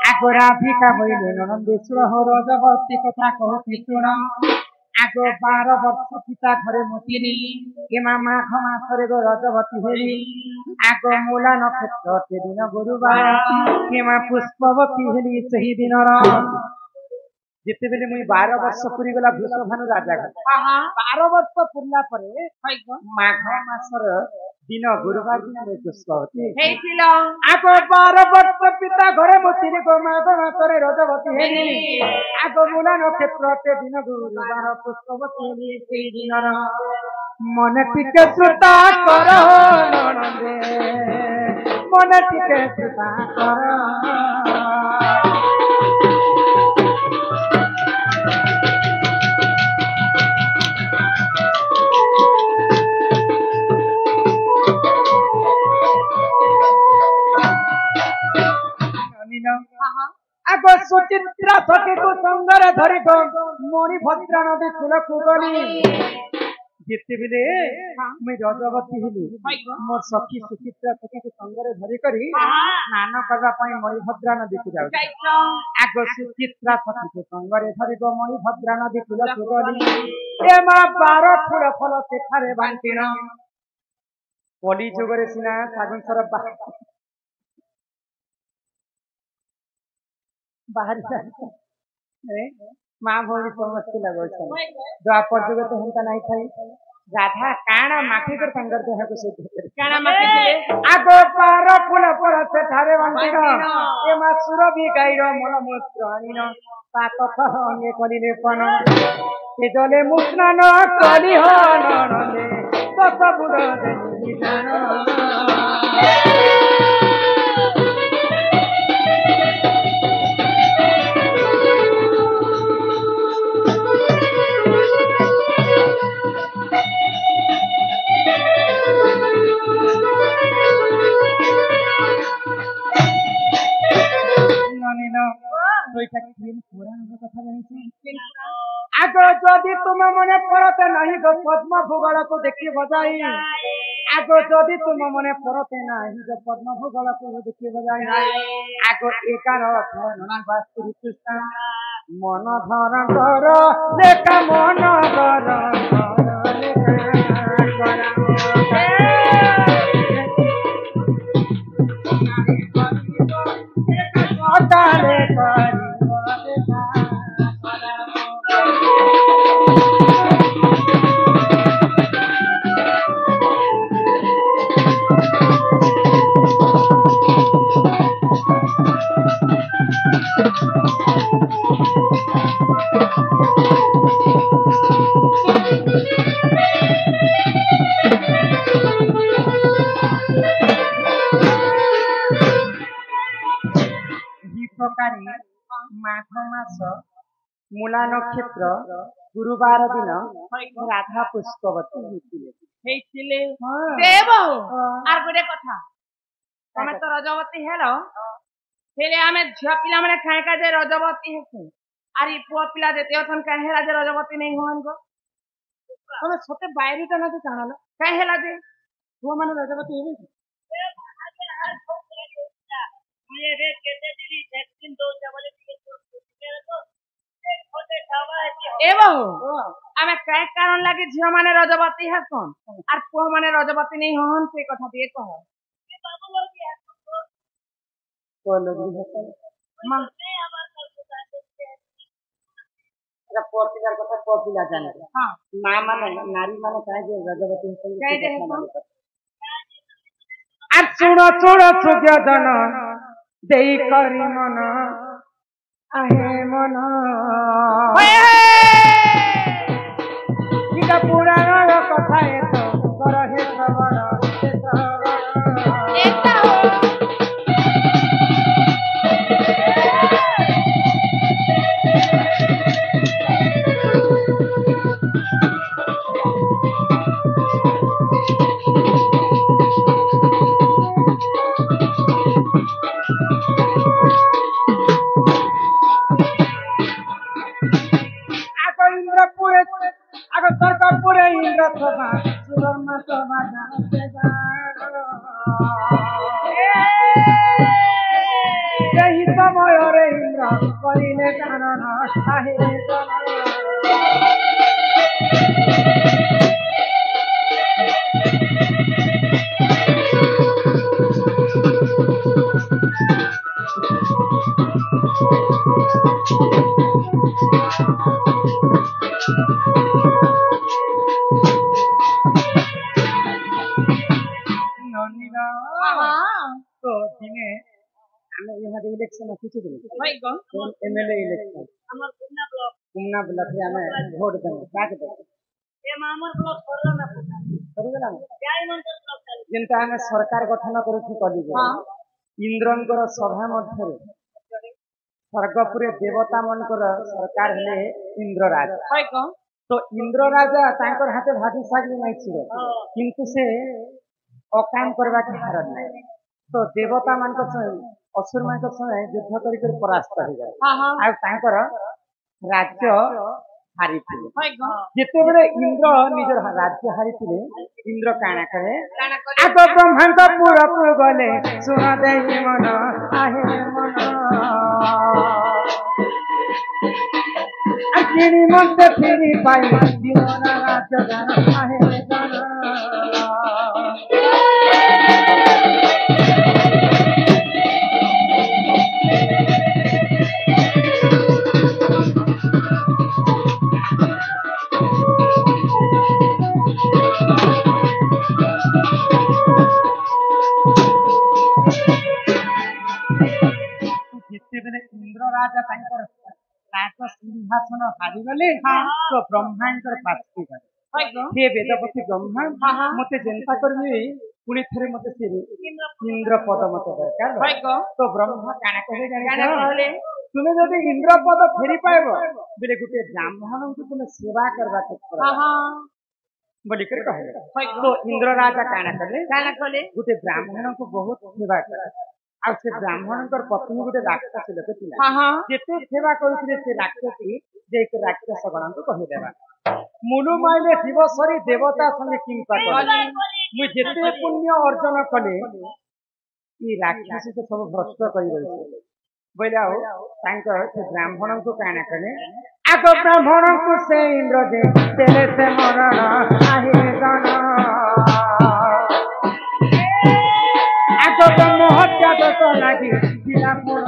आगो राधिका बोले नंदेश्वर हो रजवती कथा कहती शुण आग 12 वर्ष पिता घरे मुतिनी एमा माघ मासरे गो रजवती हेली आग मूला नक्षत्र ते दिन गुरुवार एमा पुष्पवती हेली सही दिन जिते बेले मुई 12 वर्ष पूरी गला वृषभानु राजा 12 वर्ष पूर्ला परे माघ मासर दिन गुरुवार दिन रे पुष्पवती हेइथिलो आगो 12 वर्ष पिता घरे मुतिनी गो माघ मासरे रजवती हेली आगो मूला नक्षत्र ते दिन गुरुवार पुष्पवती हेली सही दिन मन टिके सुता करो ननदे मन टिके सुता करो आगो सुचित्रा सखी को संगरे धरी को मोरी भद्रा नदी कूल कुगली जिते बिले मैं रजवती हेली मोर सखी सुचित्रा सखी को संगरे धरी करी स्नान करबा पई मोरी भद्रा नदी को जाउ आगो सुचित्रा सखी को संगरे धरी को मोरी भद्रा नदी कूल कुगली ए मा 12 फूल फल सेठारे बांटिन कली जुगरे सिना सागंसर बाहर माँ भौरी समझते लगो द्वापर जुग तो हमका नहीं थाई राधा काना माखी कर संगर तो है कुछ काना माखी दिले आगो 12 फूल पर सेठारे बांटिन ए मा सुरभि गाईर मन मूत्र आनिन सात थह अंगे कलिले पन ए जले मुस्नान कली हो ननदे दस बुध देनी जान आगो जदि तुम मने परते नहीं गो पद्म भूगोल को देखी बजाई आगो जदि तुम मने परते नहीं गो पद्म भूगोल को देखी बजाई आगो 11 धरना वास्तु कृष्ण मन धरण कर लेका मन कर माघ मास मूला नक्षत्र गुरुवार दिन राधा पुष्पवती हेइथिले देव आर गोटे कथा तमे तो रजवती हेलो हेले आमे झिया पिला माने खाए का जे रजवती हेसे आर ई पुआ पिला देते अथन काहे हेला जे रजवती नहीं होन गो तमे छोटे बायरी तो नथि जानलो काहे हेला जे पुआ माने रजवती हेबे ये रे केते दिली वैक्सीन दो चावले ए बहु आमे काय कारण लागे झिया माने रजवती हसन आर पुआ माने रजवती नहीं होन से कथा दे कह बाबू लोग है को लगी है मां रा पोर्टिकार कथा पोर्टिला जाने हां मां माने नारी माने काय जे रजवती हसन काय जे आ सुनो सुनो सुग्य धन देई करी मन आहे मन इका पुराण कथा तो कर हे श्रवण एकता हो यही समय रे করিলে কানন আহে জনন নন্দিনা তো দিনে আমি ইহাদে ইলেকশন কিছু দিন এমএলএ ইলেকশন কুমনা ব্লকে আমি ভোট দেব কাকে দেব যেটা আমি সরকার গঠন করুছি কলিযুগ ইন্দ্রঙ্কর সভা মধ্যে স্বর্গপুরে দেবতা মনকর সরকার হলে ইন্দ্ররাজ তো ইন্দ্ররাজা তাঙ্কর হাতে ভাজি সাগলি নাই ছিল কিন্তু সে অকাম করবাকে হার নাই তো দেবতা মানক অসুর মানক সঙ্গে যুদ্ধ করি পরাস্ত হয়ে গেল আর তাঙ্কর রাজ্য হারিଥିଲେ যেତେବେଳେ ইন্দ্র নিজের রাজ্য হারিଥିଲେ ইন্দ্র কাଣା করে আগ ব্রহ্মাঙ্ক পুরপুর গলে শুণ দেহি মন আহে মন কিনি মন্তে ফিরি পাই জীবন রাজ্য গান আহে গান যেତେବେଳେ ইন্দ্র রাজা তাঙ্কর রাজ সিংহাসন হারিগলে তো ব্রহ্মাঙ্কর পাশে গলে হে বেদপতি ব্রহ্মা মতে যেন্তা করবি পুଣି ଥରେ ମତେ ସେ ଇନ୍ଦ୍ର ପଦ ମତେ ଦରକାର ତ ବ୍ରହ୍ମା କାଣା କହେ ଜାଣିଛ ତୁମେ ଯଦି ଇନ୍ଦ୍ର ପଦ ଫେରି ପାଇବ ବୋଲେ ଗୋଟେ ବ୍ରାହ୍ମଣଙ୍କୁ ତୁମେ ସେବା କରିବାକୁ ବୋଲିକରି କହିଲେ ତ ଇନ୍ଦ୍ର ରାଜା କାଣା କଲେ ଗୋଟେ ବ୍ରାହ୍ମଣଙ୍କୁ ବହୁତ ସେବା କଲେ ଆଉ ସେ ବ୍ରାହ୍ମଣଙ୍କର ପତ୍ନୀ ଗୋଟେ ରାକ୍ଷସ ଲୋକ ଥିଲା ଯେତେ ସେବା କରୁଥିଲେ ସେ ରାକ୍ଷସୀ ଯାଇକି ରାକ୍ଷସ ଗଣଙ୍କୁ କହିଦେବା ମୁଲୁ ମାଇଲେ ଦିବସରି ଦେବତା ସଙ୍ଗେ କିମ୍ପା କଲେ ମୁଁ ଯେତେ ପୁଣ୍ୟ ଅର୍ଜନ କଲେ ଇ ରାକ୍ଷସୀ ତ ସବୁ ଭ୍ରଷ୍ଟ କରି ରହିଥିଲେ ବୋଇଲେ ଆଉ ତାଙ୍କର ସେ ବ୍ରାହ୍ମଣଙ୍କୁ କାଣା କଲେ ଆଗ ବ୍ରାହ୍ମଣଙ୍କୁ ସେ ଇନ୍ଦ୍ର ଦେଲେ ସେ ମରଣ ଆହେ ଗଣ ଆଗ ବ୍ରହ୍ମ ହତ୍ୟା ଦୋଷ ଲାଗି ଥିଲା ପୁଣ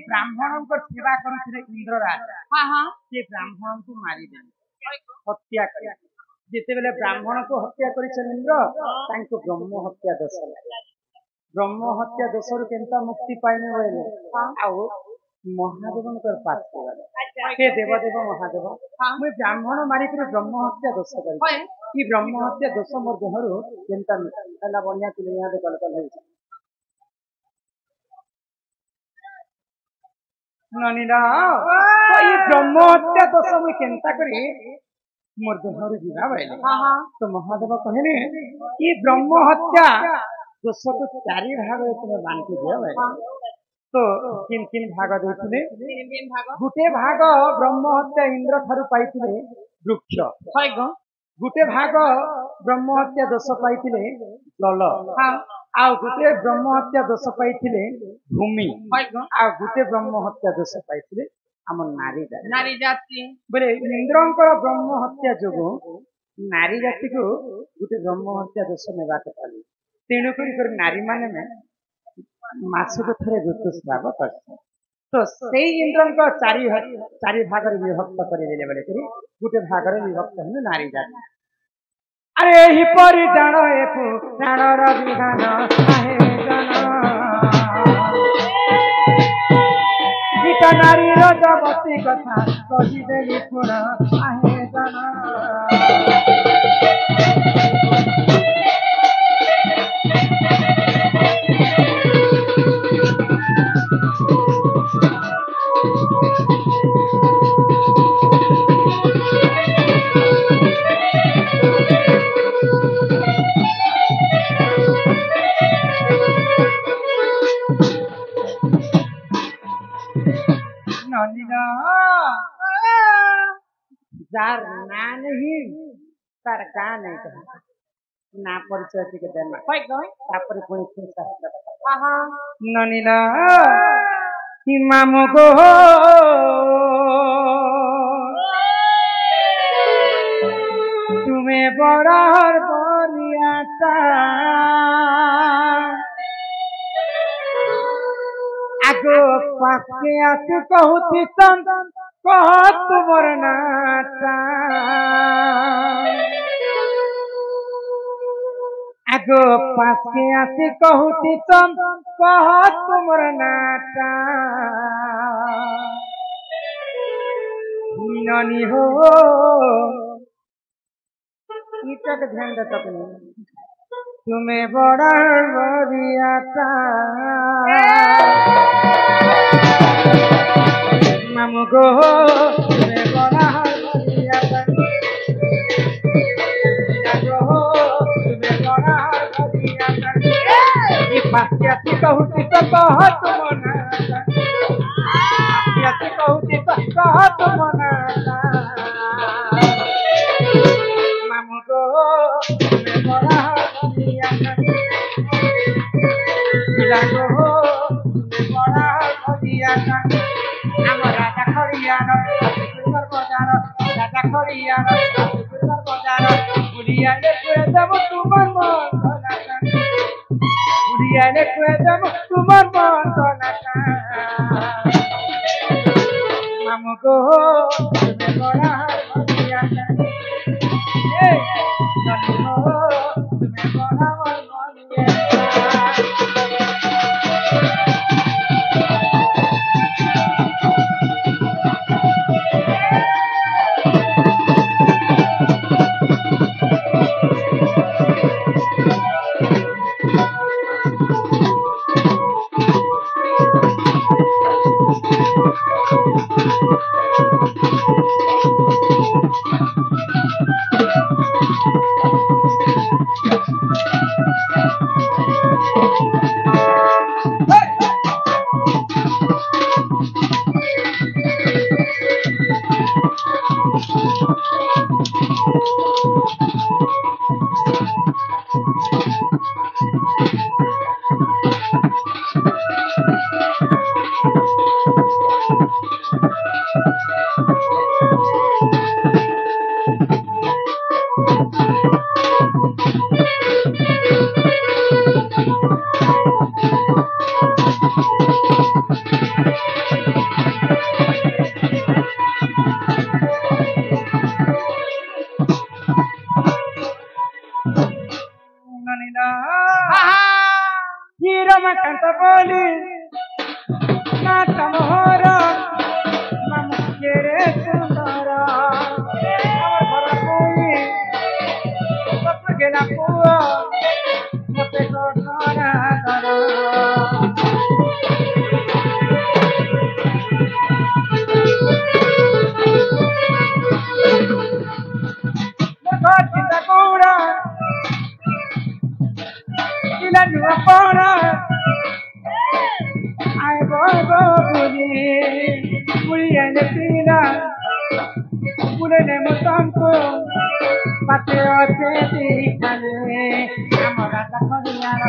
ବ୍ରାହ୍ମଣଙ୍କ ସେବା କରୁଥିଲେ ଇନ୍ଦ୍ର ରାଜା ସେ ବ୍ରାହ୍ମଣଙ୍କୁ ମାରିଦେଲେ ହତ୍ୟା କଲେ ଯେତେବେଳେ ବ୍ରାହ୍ମଣକୁ ହତ୍ୟା କରିଛନ୍ତି ଇନ୍ଦ୍ର ତାଙ୍କୁ ବ୍ରହ୍ମ ହତ୍ୟା ଦୋଷ ଲାଗିଲା ବ୍ରହ୍ମ ହତ୍ୟା ଦୋଷରୁ କେନ୍ତା ମୁକ୍ତି ପାଇନେ ବୋଇଲେ ଆଉ ମହାଦେବଙ୍କର ପାଖକୁ ଗଲେ ସେ ଦେବଦେବ ମହାଦେବ ମୁଇଁ ବ୍ରାହ୍ମଣ ମାରିକରି ବ୍ରହ୍ମ ହତ୍ୟା ଦୋଷ କରିଛି ଇ ବ୍ରହ୍ମ ହତ୍ୟା ଦୋଷ ମୋର ଦେହରୁ କେନ୍ତା ହେଲା ବଢିଆ ଥିଲେ ଇହାଦେ କଲକଲ ହେଇଛି ନନିନା ଇ ବ୍ରହ୍ମ ହତ୍ୟା ଦୋଷ ମୁଇଁ କେନ୍ତା କରି ମୋର ଦେହରୁ ଯିବା ବୋଇଲେ ତ ମହାଦେବ କହିଲେ ଇ ବ୍ରହ୍ମ ହତ୍ୟା ଦୋଷକୁ 4 ଭାଗରେ ତୁମେ ବାଣ୍ଟି ଦିଅ ବୋଇଲେ तो तीन तीन भाग देते गोटे भाग ब्रह्म हत्या इंद्र ठारू पाइथिले वृक्ष गोटे भाग ब्रह्म हत्या दोष पाइथिले जल आ गोटे ब्रह्म हत्या दोष पाइथिले भूमि आ गोटे ब्रह्म हत्या दोष पाइथिले हम नारी जाति बोले इंद्रंकर ब्रह्म हत्या जोगु नारी जाति को गोटे ब्रह्म हत्या दोष नेबा कथाली तेणु कर नारी माने मासक थरे ऋतुस्राव करते तो से इंद्र चारि भाग विभक्त कर गोटे भाग विभक्त हूँ नारी जाति अरे ही परि जान एकु प्राणर विधान आहे जन गीता नारी रजवती कथा कहिदेली पुण आहे जन ତାର ଗାଁ ନାଇଁ କହ ନା ପରିଚୟ ଟିକେ ଦେଲା କଇ କଇ ତାପରେ ପୁଣି ଶାସ୍ତ୍ର ଆହା ନନିନା ମାମୁ ଗো তুমি বড়ার বরিয়াটা আগো পাকে আসু কহুতি তন কহ তোমার নাটা আগো পাকে আসি কহুতি তন কহ তোমার নাটা ननी हो तक ध्यान देता तुम्हें बड़ा बरियाता मामू गो तुम्हें बड़ा बरियाता तुम्हें बड़ा बरियाता ये पासियाती कहूती तो कह तुम ना पासियाती कहूती तो कह तुम ना मामू गो तुम्हें बड़ा बरियाता पिला गो तुम्हें बड़ा बरियाता আমার রাজা খড়িয়ানো সুন্দর বাজার রাজা খড়িয়ানো সুন্দর বাজার বুড়িয়ালে কয়ে দেব তোমার মন গলাটা বুড়িয়ালে কয়ে দেব তোমার মন গলাটা মামু গো তুমি বড়া বড়িয়াটা এই জানি গো তুমি বড়া বড়িয়াটা Canta boli, mata mohora, mamu quiere sundara, amar para boli, papá que la pua, no te cortará nada. Mejor cinta cura, y la nueva para. I go Puri and the Pina, Puran and Motanko, Pateo Teti, Amorata Coriano,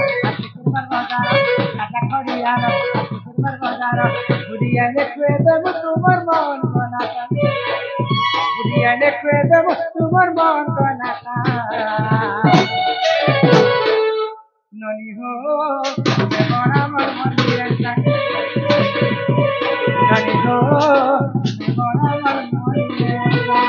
Super Bazar, Tata Coriano, Super Bazar, Puri and the Queta Mutumar Mon Conata, Puri and the Queta Mutumar Mon Conata. Noni ho, me bora marmorienta. Noni ho, me bora marmorienta.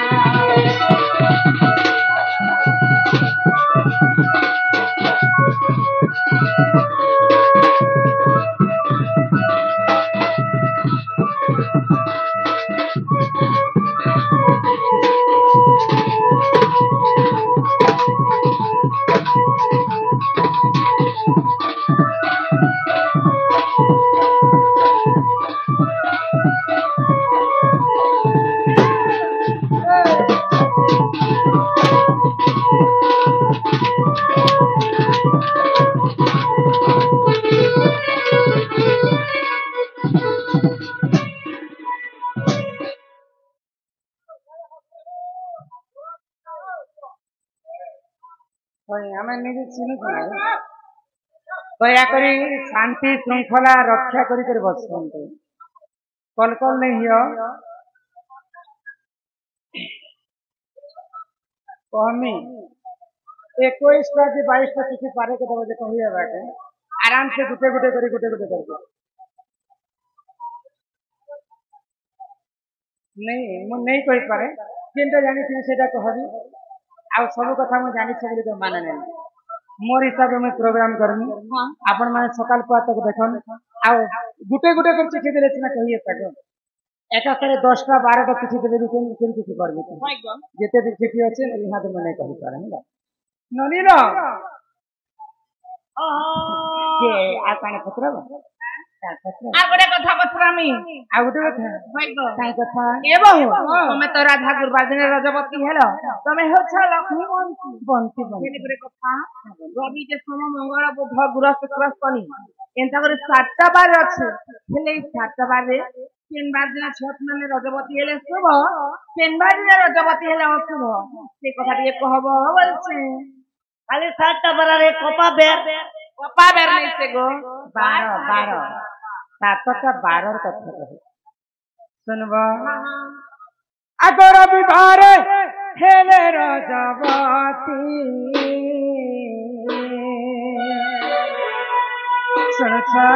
ଆମେ ନିଜେ ଚିହ୍ନୁଛୁ ନା ଦୟାକରି ଶାନ୍ତି ଶୃଙ୍ଖଳା ରକ୍ଷା କରିକରି ବସନ୍ତୁ କଲ କଲ नहीं हियो कहमी 21टा से 22टा किसी पारे के दबे कहिए बाटे आराम से गुटे गुटे करके नहीं मु नहीं कहि पारे जेनटा जानि छी सेटा कहबी आ सब कथा मु जानि छी बोली तो माने नहीं मोर हिसाब में प्रोग्राम करनी आपण माने सकाल पुआ तक देखन आ गुटे गुटे कर चिट्ठी देले सिना कहिए ताको एका करे 10टा 12टा चिट्ठी देले केन किछि करबे जेते भी चिट्ठी अछि यहाँ तो मने कहि पारे ना ननी रो के आ काने पत्र আর গোটে কথা পছরামি आ गुटे कथा काई कथा ए बहु তুমি তো রাধা গুরবার দিনে রজবতী হেলো তুমি হচ্ছ লক্ষ্মী বন্তি বন্তি গোটে কথা রবি যে সোম মঙ্গল বুধ গুরু শুক্র শনি এন্তা করে 7টা বার আছে হেলে 7টা বারে 3 বার দিন ছত মানে রজবতী হেলে শুভ 3 বার দিন রজবতী হেলে অশুভ সেই কথা দিয়ে কহব বলছে খালি 7টা বারে কপা বের নাই সে গো 12 7টা 12 কথা कहे सुनबा अगर विभारे हेले रजवती सुनछा